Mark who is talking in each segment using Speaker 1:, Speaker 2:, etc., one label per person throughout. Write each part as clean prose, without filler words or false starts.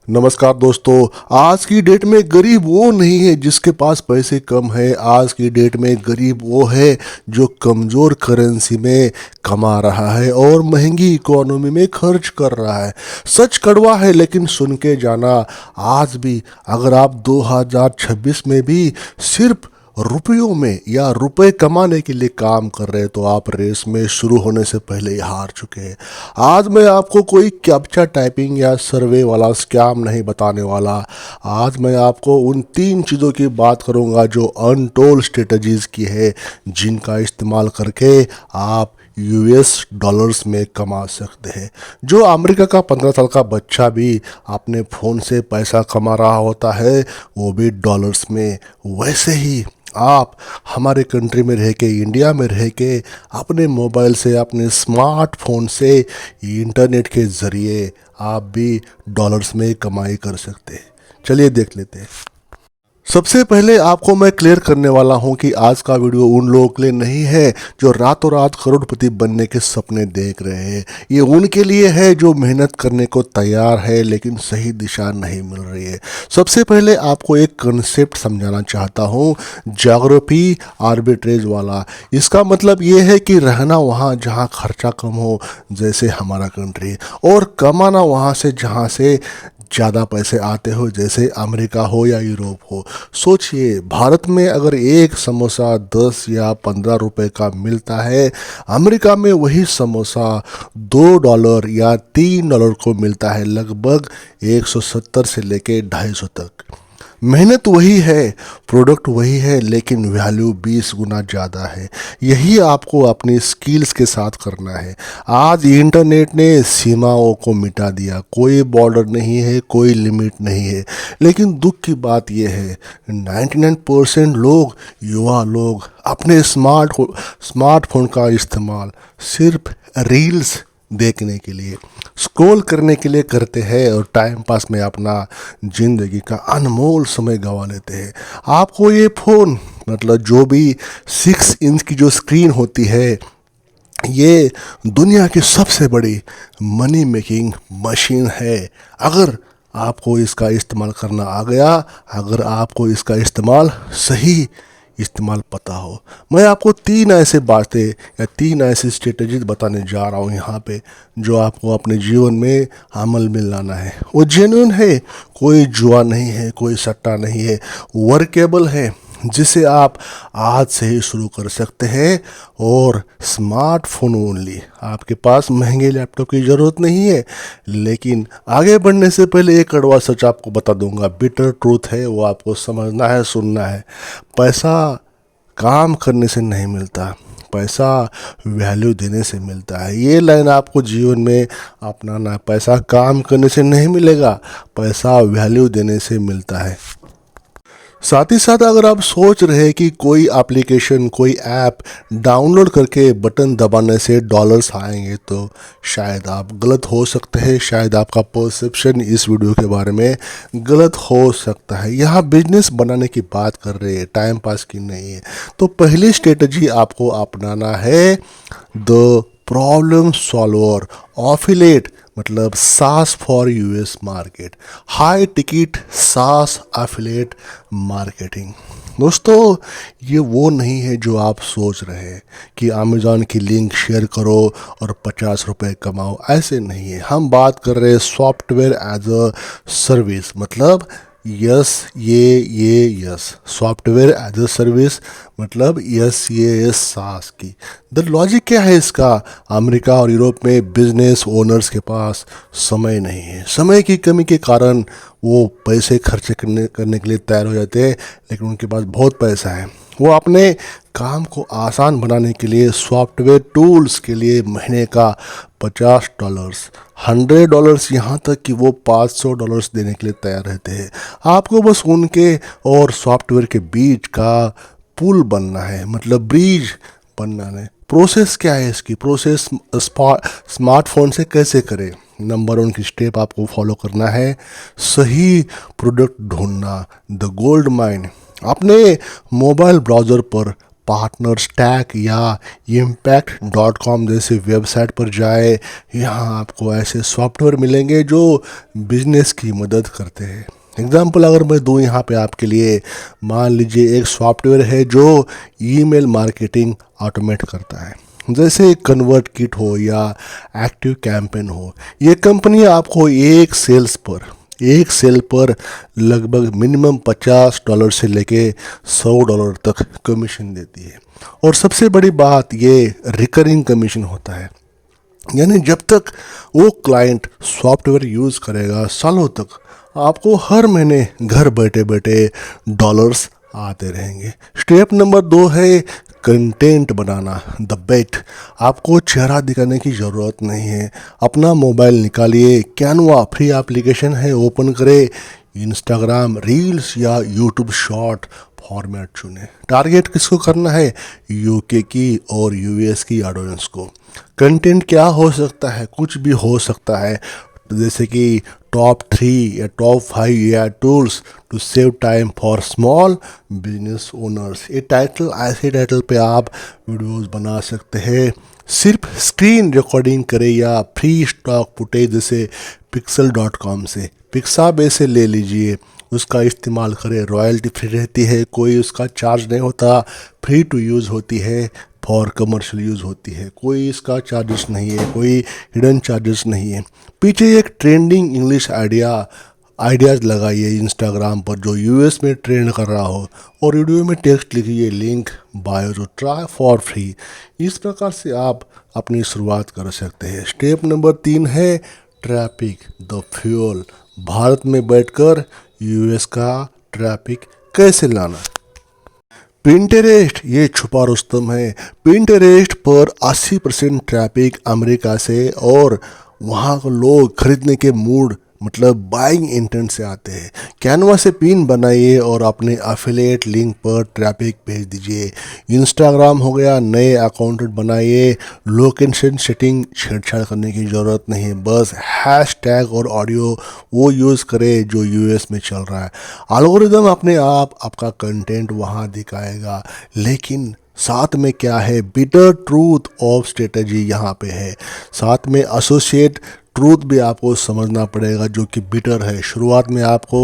Speaker 1: नमस्कार दोस्तों। आज की डेट में गरीब वो नहीं है जिसके पास पैसे कम है। आज की डेट में गरीब वो है जो कमज़ोर करेंसी में कमा रहा है और महंगी इकोनॉमी में खर्च कर रहा है। सच कड़वा है लेकिन सुन के जाना। आज भी अगर आप 2026 में भी सिर्फ रुपयों में या रुपए कमाने के लिए काम कर रहे हैं तो आप रेस में शुरू होने से पहले ही हार चुके हैं। आज मैं आपको कोई कैप्चा टाइपिंग या सर्वे वाला स्कैम नहीं बताने वाला। आज मैं आपको उन 3 चीज़ों की बात करूंगा जो अनटोल्ड स्ट्रेटजीज की है, जिनका इस्तेमाल करके आप यूएस डॉलर्स में कमा सकते हैं। जो अमेरिका का 15 साल का बच्चा भी अपने फ़ोन से पैसा कमा रहा होता है, वो भी डॉलर्स में। वैसे ही आप हमारे कंट्री में रह के, इंडिया में रह के, अपने मोबाइल से, अपने स्मार्टफोन से, इंटरनेट के ज़रिए आप भी डॉलर्स में कमाई कर सकते हैं। चलिए देख लेते हैं। सबसे पहले आपको मैं क्लियर करने वाला हूं कि आज का वीडियो उन लोगों के लिए नहीं है जो रातों रात करोड़पति बनने के सपने देख रहे हैं। ये उनके लिए है जो मेहनत करने को तैयार है लेकिन सही दिशा नहीं मिल रही है। सबसे पहले आपको एक कंसेप्ट समझाना चाहता हूँ, ज्योग्राफी आर्बिट्रेज वाला। इसका मतलब ये है कि रहना वहाँ जहाँ खर्चा कम हो, जैसे हमारा कंट्री, और कमाना वहाँ से जहाँ से ज़्यादा पैसे आते हो, जैसे अमेरिका हो या यूरोप हो। सोचिए, भारत में अगर एक समोसा 10 या 15 रुपए का मिलता है, अमेरिका में वही समोसा $2 या $3 को मिलता है, लगभग 170 से लेके 250 तक। मेहनत वही है, प्रोडक्ट वही है, लेकिन वैल्यू 20 गुना ज़्यादा है। यही आपको अपनी स्किल्स के साथ करना है। आज इंटरनेट ने सीमाओं को मिटा दिया, कोई बॉर्डर नहीं है, कोई लिमिट नहीं है। लेकिन दुख की बात यह है, 99% लोग, युवा लोग, अपने स्मार्टफोन का इस्तेमाल सिर्फ रील्स देखने के लिए, स्क्रॉल करने के लिए करते हैं और टाइम पास में अपना ज़िंदगी का अनमोल समय गंवा लेते हैं। आपको ये फ़ोन, मतलब जो भी 6 इंच की जो स्क्रीन होती है, ये दुनिया की सबसे बड़ी मनी मेकिंग मशीन है। अगर आपको इसका इस्तेमाल करना आ गया, अगर आपको इसका इस्तेमाल सही इस्तेमाल पता हो। मैं आपको 3 ऐसे बातें या 3 ऐसी स्ट्रेटजीज बताने जा रहा हूँ यहाँ पे, जो आपको अपने जीवन में अमल में लाना है। वो जेन्युइन है, कोई जुआ नहीं है, कोई सट्टा नहीं है, वर्केबल है, जिसे आप आज से ही शुरू कर सकते हैं। और स्मार्टफोन ओनली, आपके पास महंगे लैपटॉप की ज़रूरत नहीं है। लेकिन आगे बढ़ने से पहले एक कड़वा सच आपको बता दूंगा, बिटर ट्रूथ है, वो आपको समझना है, सुनना है। पैसा काम करने से नहीं मिलता, पैसा वैल्यू देने से मिलता है। ये लाइन आपको जीवन में अपनाना है। पैसा काम करने से नहीं मिलेगा, पैसा वैल्यू देने से मिलता है। साथ ही साथ अगर आप सोच रहे हैं कि कोई एप्लीकेशन, कोई ऐप डाउनलोड करके बटन दबाने से डॉलर्स आएंगे, तो शायद आप गलत हो सकते हैं। शायद आपका परसेप्शन इस वीडियो के बारे में गलत हो सकता है। यहाँ बिजनेस बनाने की बात कर रहे हैं, टाइम पास की नहीं है। तो पहली स्ट्रेटजी आपको अपनाना है द प्रॉब्लम सॉल्वर ऑफिलेट, मतलब सास for US market, high ticket सास एफिलेट मार्केटिंग। दोस्तों, ये वो नहीं है जो आप सोच रहे हैं कि अमेज़ॉन की लिंक शेयर करो और 50 रुपये कमाओ। ऐसे नहीं है। हम बात कर रहे हैं सॉफ्टवेयर एज अ सर्विस, मतलब yes software as a service, मतलब ये सास की। द लॉजिक क्या है इसका? अमेरिका और यूरोप में बिजनेस ओनर्स के पास समय नहीं है। समय की कमी के कारण वो पैसे खर्च करने के लिए तैयार हो जाते हैं, लेकिन उनके पास बहुत पैसा है। वो अपने काम को आसान बनाने के लिए सॉफ्टवेयर टूल्स के लिए महीने का $50, $100, यहाँ तक कि वो $500 देने के लिए तैयार रहते हैं। आपको बस उनके और सॉफ्टवेयर के बीच का पुल बनना है, मतलब ब्रिज बनना है। प्रोसेस क्या है इसकी? प्रोसेस स्मार्टफोन से कैसे करें? नंबर 1 की स्टेप आपको फॉलो करना है, सही प्रोडक्ट ढूंढना, द गोल्ड माइन। अपने मोबाइल ब्राउज़र पर पार्टनर स्टैक या impact.com जैसे वेबसाइट पर जाए। यहाँ आपको ऐसे सॉफ्टवेयर मिलेंगे जो बिजनेस की मदद करते हैं। एग्जाम्पल अगर मैं दूँ यहाँ पे आपके लिए, मान लीजिए एक सॉफ्टवेयर है जो ईमेल मार्केटिंग ऑटोमेट करता है, जैसे कन्वर्ट किट हो या एक्टिव कैंपेन हो। ये कंपनी आपको एक सेल पर लगभग मिनिमम $50 से लेके $100 तक कमीशन देती है। और सबसे बड़ी बात, ये रिकरिंग कमीशन होता है, यानी जब तक वो क्लाइंट सॉफ्टवेयर यूज़ करेगा सालों तक, आपको हर महीने घर बैठे बैठे डॉलर्स आते रहेंगे। स्टेप नंबर 2 है कंटेंट बनाना, द बेट। आपको चेहरा दिखाने की ज़रूरत नहीं है। अपना मोबाइल निकालिए, कैनवा फ्री एप्लीकेशन है, ओपन करें, इंस्टाग्राम रील्स या यूट्यूब शॉर्ट फॉर्मेट चुने। टारगेट किसको करना है? यूके की और यूएस की ऑडियंस को। कंटेंट क्या हो सकता है? कुछ भी हो सकता है, जैसे कि टॉप 3 या टॉप 5 या tools to save time for small business owners. ये टाइटल, ऐसे टाइटल पे आप वीडियोस बना सकते हैं। सिर्फ स्क्रीन रिकॉर्डिंग करें या फ्री स्टॉक फुटेज जैसे pixel.com से पिक्साबे से ले लीजिए, उसका इस्तेमाल करें। रॉयल्टी फ्री रहती है, कोई उसका चार्ज नहीं होता, फ्री टू यूज़ होती है, फॉर कमर्शियल यूज़ होती है, कोई इसका चार्जेस नहीं है, कोई हिडन चार्जेस नहीं है। पीछे एक ट्रेंडिंग इंग्लिश आइडियाज़ लगाइए इंस्टाग्राम पर जो यूएस में ट्रेंड कर रहा हो, और वीडियो में टेक्स्ट लिखिए, link bio to try for free. इस प्रकार से आप अपनी शुरुआत कर सकते हैं। स्टेप नंबर 3 है ट्रैफिक द फ्यूल। भारत में बैठकर यूएस का ट्रैफिक कैसे लाना। पिंटरेस्ट ये छुपा रुस्तम है। पिंटरेस्ट पर 80% ट्रैफिक अमेरिका से, और वहाँ को लोग खरीदने के मूड मतलब बाइंग इंटेंट से आते हैं। कैनवा से पिन बनाइए और अपने एफिलिएट लिंक पर ट्रैफिक भेज दीजिए। इंस्टाग्राम हो गया, नए अकाउंट बनाइए। लोकेशन सेटिंग छेड़छाड़ करने की ज़रूरत नहीं है, बस हैशटैग और ऑडियो वो यूज़ करें जो यूएस में चल रहा है। एल्गोरिदम अपने आप आपका कंटेंट वहाँ दिखाएगा। लेकिन साथ में क्या है, बिटर ट्रूथ ऑफ स्ट्रेटजी यहाँ पे है। साथ में एसोसिएट ट्रूथ भी आपको समझना पड़ेगा जो कि बिटर है। शुरुआत में आपको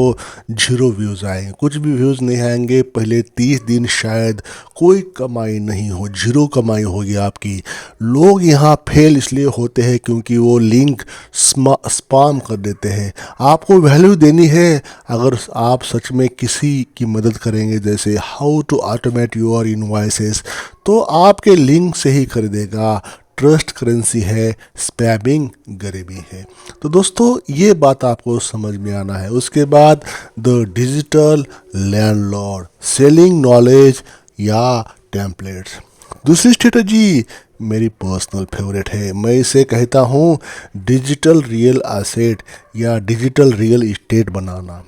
Speaker 1: 0 व्यूज़ आएंगे, कुछ भी व्यूज़ नहीं आएंगे। पहले 30 दिन शायद कोई कमाई नहीं हो, 0 कमाई होगी आपकी। लोग यहाँ फेल इसलिए होते हैं क्योंकि वो लिंक स्पैम कर देते हैं। आपको वैल्यू देनी है। अगर आप सच में किसी की मदद करेंगे, जैसे how to automate your invoices, तो आपके लिंक से ही खरीदेगा। ट्रस्ट करेंसी है, स्पैमिंग गरीबी है। तो दोस्तों ये बात आपको समझ में आना है। उसके बाद the digital landlord, selling knowledge या टेम्पलेट्स। दूसरी स्ट्रेटजी मेरी पर्सनल फेवरेट है, मैं इसे कहता हूँ डिजिटल रियल एसेट या डिजिटल रियल इस्टेट बनाना।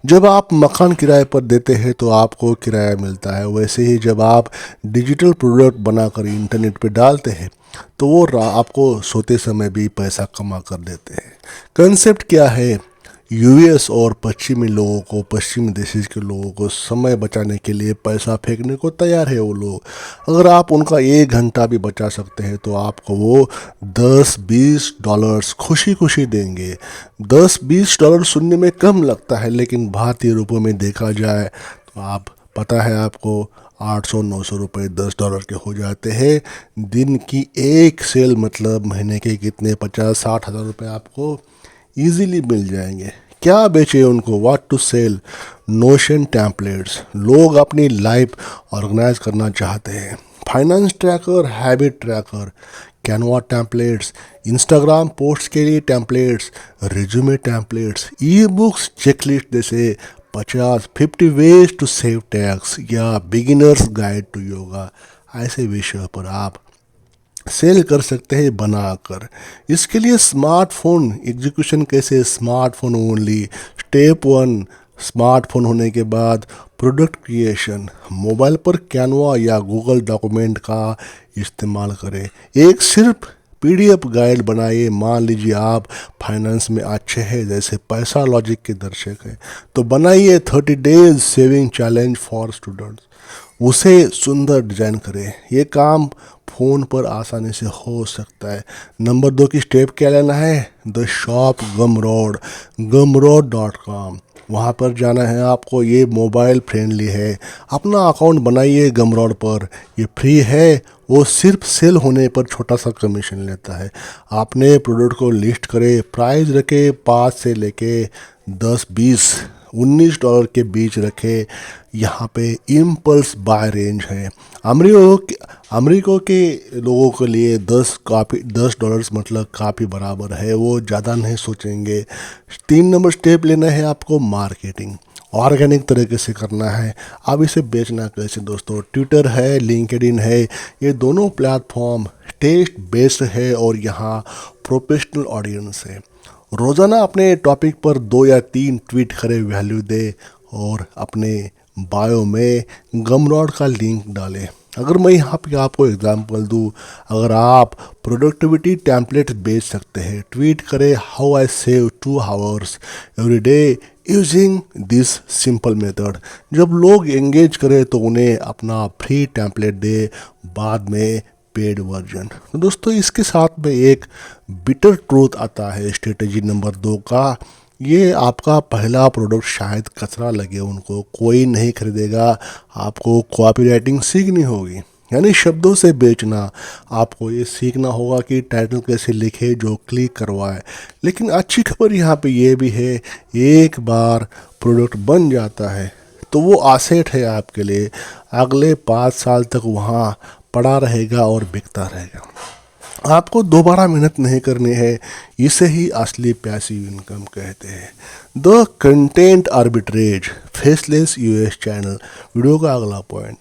Speaker 1: जब आप मकान किराए पर देते हैं तो आपको किराया मिलता है, वैसे ही जब आप डिजिटल प्रोडक्ट बनाकर इंटरनेट पे डालते हैं तो वो आपको सोते समय भी पैसा कमा कर देते हैं। कंसेप्ट क्या है, यूएस और पश्चिमी देश के लोगों को समय बचाने के लिए पैसा फेंकने को तैयार है वो लोग। अगर आप उनका 1 घंटा भी बचा सकते हैं तो आपको वो $10-20 खुशी खुशी देंगे। $10-20 सुनने में कम लगता है, लेकिन भारतीय रुपयों में देखा जाए तो आप पता है आपको 800-900 रुपये $10 के हो जाते हैं। दिन की एक सेल मतलब महीने के कितने 50-60 हज़ार रुपये आपको इजीली मिल जाएंगे। क्या बेचे उनको, what to sell, notion templates. लोग अपनी लाइफ ऑर्गेनाइज करना चाहते हैं। Finance tracker, habit tracker, Canva templates, Instagram post के लिए templates, resume templates, e books, checklist जैसे 50 वेज टू सेव टैक्स या बिगिनर्स गाइड टू योगा, ऐसे विषयों पर आप सेल कर सकते हैं बनाकर। इसके लिए स्मार्टफोन एग्जीक्यूशन कैसे, स्मार्टफोन ओनली। स्टेप 1, स्मार्टफोन होने के बाद प्रोडक्ट क्रिएशन। मोबाइल पर कैनवा या गूगल डॉक्यूमेंट का इस्तेमाल करें। एक सिर्फ पीडीएफ गाइड बनाइए। मान लीजिए आप फाइनेंस में अच्छे हैं, जैसे पैसा लॉजिक के दर्शक हैं, तो बनाइए 30 days saving challenge for students. उसे सुंदर डिजाइन करें। ये काम फ़ोन पर आसानी से हो सकता है। नंबर 2 की स्टेप क्या लेना है? द शॉप gumroad.com, वहाँ पर जाना है आपको। ये मोबाइल फ्रेंडली है। अपना अकाउंट बनाइए गमरोड पर, ये फ्री है। वो सिर्फ सेल होने पर छोटा सा कमीशन लेता है। आपने प्रोडक्ट को लिस्ट करे, प्राइस रखे 5 से लेके 10, 20, $19 के बीच रखे। यहाँ पे इम्पल्स बाय रेंज है। अमरीकों के लोगों के लिए $10 मतलब काफ़ी बराबर है, वो ज़्यादा नहीं सोचेंगे। 3 नंबर स्टेप लेना है आपको, मार्केटिंग। ऑर्गेनिक तरीके से करना है। अब इसे बेचना कैसे दोस्तों? ट्विटर है, लिंक्डइन है, ये दोनों प्लेटफॉर्म टेस्ट बेस्ड है और यहाँ प्रोफेशनल ऑडियंस है। रोज़ाना अपने टॉपिक पर 2 या 3 ट्वीट करें, वैल्यू दे और अपने बायो में गमरॉड का लिंक डालें। अगर मैं यहाँ पे आपको एग्जांपल दूँ, अगर आप प्रोडक्टिविटी टेम्पलेट बेच सकते हैं, ट्वीट करें how I save 2 hours every day using this simple method. जब लोग एंगेज करें तो उन्हें अपना फ्री टेम्पलेट दे, बाद में पेड वर्जन। तो दोस्तों इसके साथ में एक बिटर ट्रूथ आता है स्ट्रेटेजी नंबर 2 का। ये आपका पहला प्रोडक्ट शायद कचरा लगे उनको, कोई नहीं खरीदेगा। आपको कॉपी राइटिंग सीखनी होगी, यानी शब्दों से बेचना। आपको ये सीखना होगा कि टाइटल कैसे लिखे जो क्लिक करवाए। लेकिन अच्छी खबर यहाँ पे ये भी है, एक बार प्रोडक्ट बन जाता है तो वो आसेट है आपके लिए। अगले 5 साल तक वहाँ पड़ा रहेगा और बिकता रहेगा। आपको दोबारा मेहनत नहीं करनी है। इसे ही असली पैसिव इनकम कहते हैं। The content arbitrage, faceless US channel, video का अगला पॉइंट।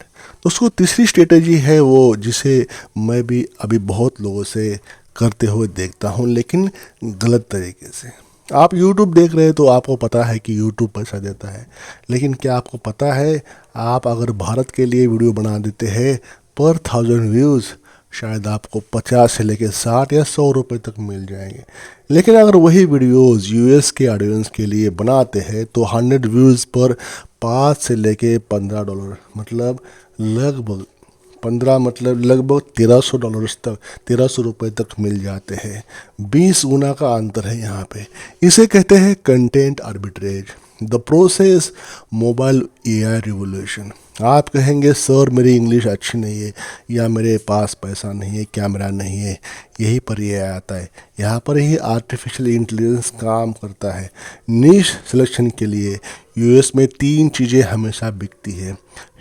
Speaker 1: उसको तीसरी स्ट्रेटेजी है वो, जिसे मैं भी अभी बहुत लोगों से करते हुए देखता हूँ, लेकिन गलत तरीके से। आप YouTube देख रहे हैं तो आपको पता है कि YouTube पैसा देता है, लेकिन क्या आपको पता है आप अगर भारत के लिए वीडियो बना देते हैं पर 1000 व्यूज़ शायद आपको 50 से लेकर 60 या 100 रुपये तक मिल जाएंगे। लेकिन अगर वही वीडियोस यूएस के ऑडियंस के लिए बनाते हैं तो 100 व्यूज़ पर 5 से लेके $15 मतलब लगभग 15 मतलब लगभग $1300 तक, $1300 तक मिल जाते हैं। 20 गुना का अंतर है यहाँ पे। इसे कहते हैं content arbitrage. The process mobile AI revolution. आप कहेंगे सर मेरी इंग्लिश अच्छी नहीं है, या मेरे पास पैसा नहीं है, कैमरा नहीं है। यहीं पर ये आता है, यहाँ पर ही आर्टिफिशियल इंटेलिजेंस काम करता है। नीश सिलेक्शन के लिए यूएस में 3 चीज़ें हमेशा बिकती है,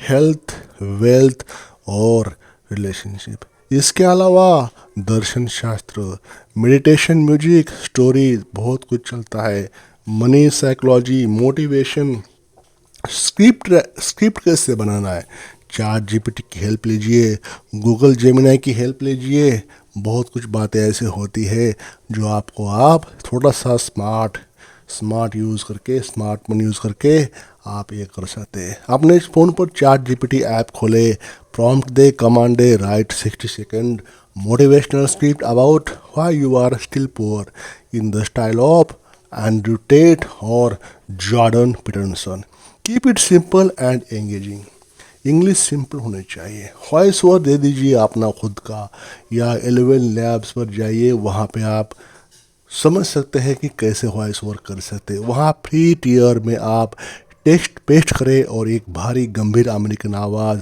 Speaker 1: हेल्थ, वेल्थ और रिलेशनशिप। इसके अलावा दर्शन शास्त्र, मेडिटेशन, म्यूजिक, स्टोरी, बहुत कुछ चलता है। मनी, साइकोलॉजी, मोटिवेशन, स्क्रिप्ट कैसे बनाना है, चैट जीपीटी की हेल्प लीजिए, गूगल जेमिनाई की हेल्प लीजिए। बहुत कुछ बातें ऐसे होती है जो आपको आप थोड़ा सा स्मार्टफोन यूज़ करके आप ये कर सकते हैं। अपने फ़ोन पर चैट जीपीटी ऐप खोले, प्रॉम्प्ट दे, कमांड दे, write 60 second motivational script about why you are still poor in the style of Andrew Tate और Jordan Peterson. Keep it simple and engaging. English simple होनी चाहिए। Voice over दे दीजिए अपना खुद का, या 11 लैब्स पर जाइए, वहाँ पे आप समझ सकते हैं कि कैसे वॉइस ओवर कर सकते हैं। वहाँ फ्री टियर में आप टेक्स्ट पेस्ट करें और एक भारी गंभीर अमेरिकन आवाज़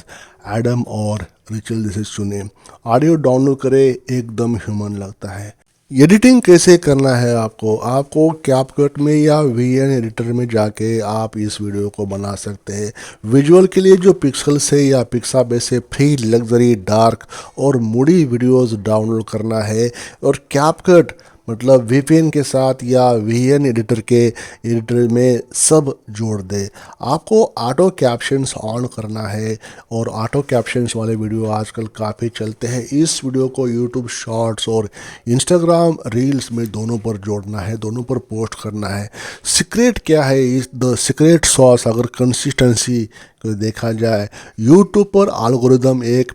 Speaker 1: एडम और रिचल जैसे सुने। ऑडियो डाउनलोड करें, एकदम ह्यूमन लगता है। एडिटिंग कैसे करना है आपको कैपकट में या वीएन एडिटर में जाके आप इस वीडियो को बना सकते हैं। विजुअल के लिए जो पिक्सल से या पिक्साबेस से फ्री लग्जरी डार्क और मूडी वीडियोस डाउनलोड करना है, और कैपकट मतलब वीपीएन के साथ या वीएन एडिटर में सब जोड़ दे। आपको ऑटो कैप्शंस ऑन करना है, और ऑटो कैप्शंस वाले वीडियो आजकल काफ़ी चलते हैं। इस वीडियो को यूट्यूब शॉर्ट्स और इंस्टाग्राम रील्स में दोनों पर जोड़ना है, दोनों पर पोस्ट करना है। सीक्रेट क्या है इस द सीक्रेट सॉस? अगर कंसिस्टेंसी को देखा जाए, यूट्यूब पर एल्गोरिदम एक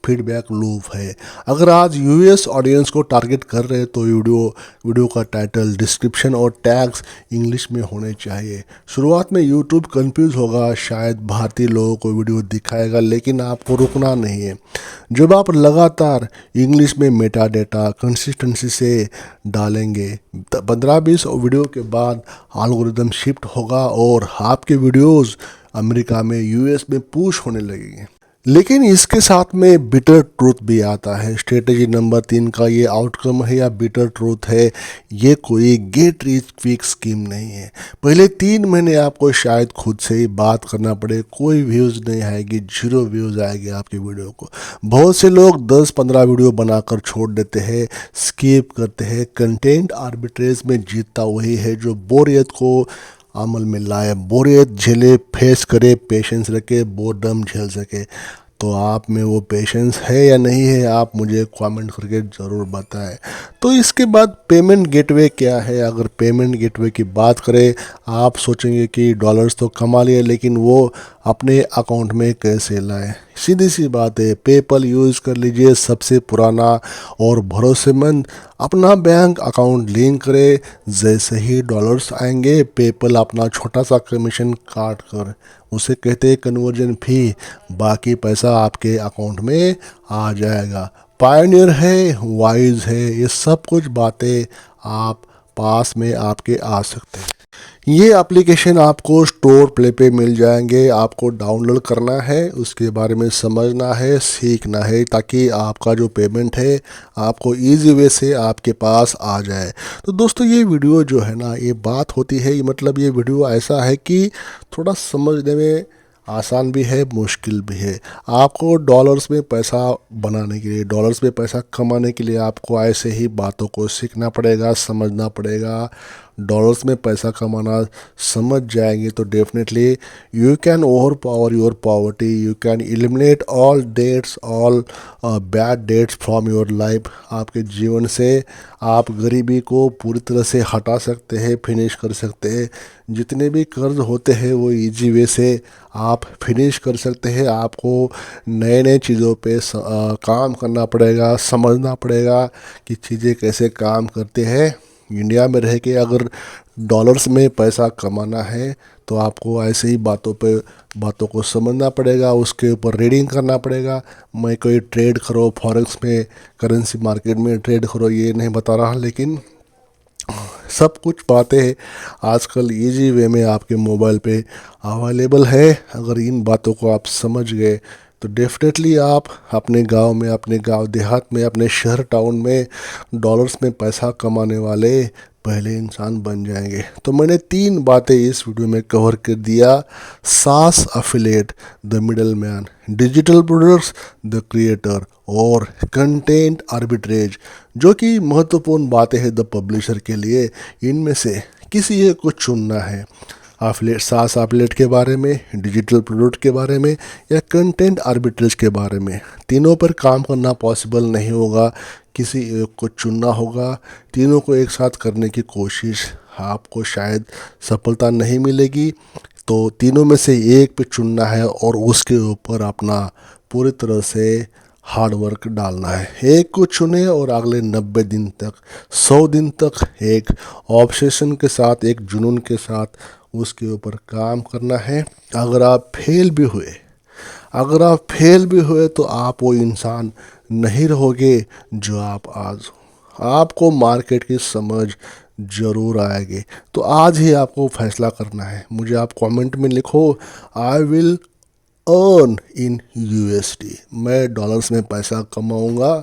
Speaker 1: फीडबैक लूप है। अगर आज यूएस ऑडियंस को टारगेट कर रहे हैं तो वीडियो का टाइटल, डिस्क्रिप्शन और टैग्स इंग्लिश में होने चाहिए। शुरुआत में यूट्यूब कंफ्यूज होगा, शायद भारतीय लोगों को वीडियो दिखाएगा, लेकिन आपको रुकना नहीं है। जब आप लगातार इंग्लिश में मेटा डेटा कंसिस्टेंसी से डालेंगे, 15-20 वीडियो के बाद एल्गोरिदम शिफ्ट होगा और आपके वीडियोस अमेरिका में, यूएस में पुश होने लगेंगे। लेकिन इसके साथ में बिटर ट्रूथ भी आता है। स्ट्रेटेजी नंबर 3 का ये आउटकम है या बिटर ट्रूथ है, ये कोई गेट रिच क्विक स्कीम नहीं है। पहले 3 महीने आपको शायद खुद से ही बात करना पड़े, कोई व्यूज़ नहीं आएगी, 0 व्यूज़ आएगी आपकी वीडियो को। बहुत से लोग 10-15 वीडियो बनाकर छोड़ देते हैं, स्किप करते हैं। कंटेंट आर्बिट्रेज में जीतता वही है जो बोरियत को अमल में लाए, बोरियत झेले, फेस करे, पेशेंस रखे, बोर्डम झेल सके। तो आप में वो पेशेंस है या नहीं है, आप मुझे कमेंट करके ज़रूर बताएं। तो इसके बाद पेमेंट गेटवे क्या है? अगर पेमेंट गेटवे की बात करें, आप सोचेंगे कि डॉलर्स तो कमा लिए, लेकिन वो अपने अकाउंट में कैसे लाए? सीधी सी बात है, पेपल यूज़ कर लीजिए, सबसे पुराना और भरोसेमंद। अपना बैंक अकाउंट लिंक करें, जैसे ही डॉलर्स आएंगे पेपल अपना छोटा सा कमीशन काट कर, उसे कहते हैं कन्वर्जन फी, बाकी पैसा आपके अकाउंट में आ जाएगा। पायनियर है, वाइज है, ये सब कुछ बातें आप पास में आपके आ सकते हैं। ये एप्लीकेशन आपको स्टोर प्ले पे मिल जाएंगे, आपको डाउनलोड करना है, उसके बारे में समझना है, सीखना है, ताकि आपका जो पेमेंट है आपको इजी वे से आपके पास आ जाए। तो दोस्तों ये वीडियो जो है ना, ये बात होती है, मतलब ये वीडियो ऐसा है कि थोड़ा समझने में आसान भी है, मुश्किल भी है। आपको डॉलर्स में पैसा बनाने के लिए, डॉलर्स में पैसा कमाने के लिए आपको ऐसे ही बातों को सीखना पड़ेगा, समझना पड़ेगा। डॉलर्स में पैसा कमाना समझ जाएंगे तो definitely you can overpower your poverty, you can eliminate all debts, all bad debts from your life. आपके जीवन से आप गरीबी को पूरी तरह से हटा सकते हैं, फिनिश कर सकते हैं। जितने भी कर्ज होते हैं वो इजी वे से आप फिनिश कर सकते हैं। आपको नए नए चीज़ों पे काम करना पड़ेगा, समझना पड़ेगा कि चीज़ें कैसे काम करते हैं। इंडिया में रह के अगर डॉलर्स में पैसा कमाना है तो आपको ऐसे ही बातों को समझना पड़ेगा, उसके ऊपर रीडिंग करना पड़ेगा। मैं कोई ट्रेड करो, फॉरेक्स में, करेंसी मार्केट में ट्रेड करो, ये नहीं बता रहा, लेकिन सब कुछ बातें आजकल इजी वे में आपके मोबाइल पे अवेलेबल है। अगर इन बातों को आप समझ गए तो डेफिनेटली आप अपने गांव में, अपने गांव देहात में, अपने शहर टाउन में डॉलर्स में पैसा कमाने वाले पहले इंसान बन जाएंगे। तो मैंने 3 बातें इस वीडियो में कवर कर दिया। सास affiliate, the middle man, digital products, the creator, और कंटेंट आर्बिट्रेज, जो कि महत्वपूर्ण बातें हैं द पब्लिशर के लिए। इनमें से किसी एक को चुनना है। एफिलिएट, सास एफिलिएट के बारे में, डिजिटल प्रोडक्ट के बारे में, या कंटेंट आर्बिट्रेज के बारे में। तीनों पर काम करना पॉसिबल नहीं होगा, किसी एक को चुनना होगा। तीनों को एक साथ करने की कोशिश, आपको शायद सफलता नहीं मिलेगी। तो तीनों में से एक पे चुनना है और उसके ऊपर अपना पूरी तरह से हार्ड वर्क डालना है। एक को चुने और अगले 90 दिन तक, 100 दिन तक एक ऑब्सेशन के साथ, एक जुनून के साथ उसके ऊपर काम करना है। अगर आप फेल भी हुए तो आप वो इंसान नहीं रहोगे जो आप आज हो। आपको मार्केट की समझ ज़रूर आएगी। तो आज ही आपको फैसला करना है। मुझे आप कमेंट में लिखो, I will earn in USD, मैं डॉलर्स में पैसा कमाऊंगा,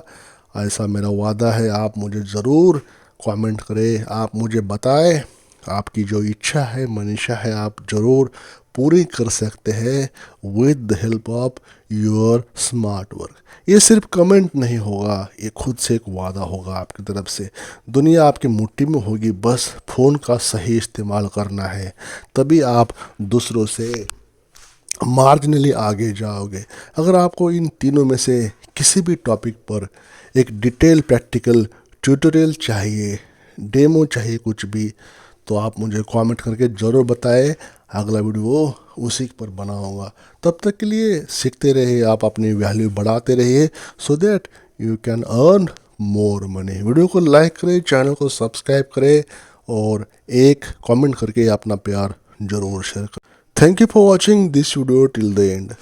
Speaker 1: ऐसा मेरा वादा है। आप मुझे ज़रूर कमेंट करें, आप मुझे बताएं आपकी जो इच्छा है, मनीषा है, आप ज़रूर पूरी कर सकते हैं with the help of your smart work. ये सिर्फ कमेंट नहीं होगा, ये खुद से एक वादा होगा आपकी तरफ से। दुनिया आपकी मुट्ठी में होगी, बस फ़ोन का सही इस्तेमाल करना है, तभी आप दूसरों से मार्जिनली आगे जाओगे। अगर आपको इन तीनों में से किसी भी टॉपिक पर एक डिटेल प्रैक्टिकल ट्यूटोरियल चाहिए, डेमो चाहिए, कुछ भी, तो आप मुझे कमेंट करके ज़रूर बताएं, अगला वीडियो उसी पर बनाऊंगा। तब तक के लिए सीखते रहिए, आप अपनी वैल्यू बढ़ाते रहिए, so that you can earn more money. Video को लाइक करें, चैनल को सब्सक्राइब करें और एक कमेंट करके अपना प्यार जरूर शेयर करें। Thank you for watching this video till the end.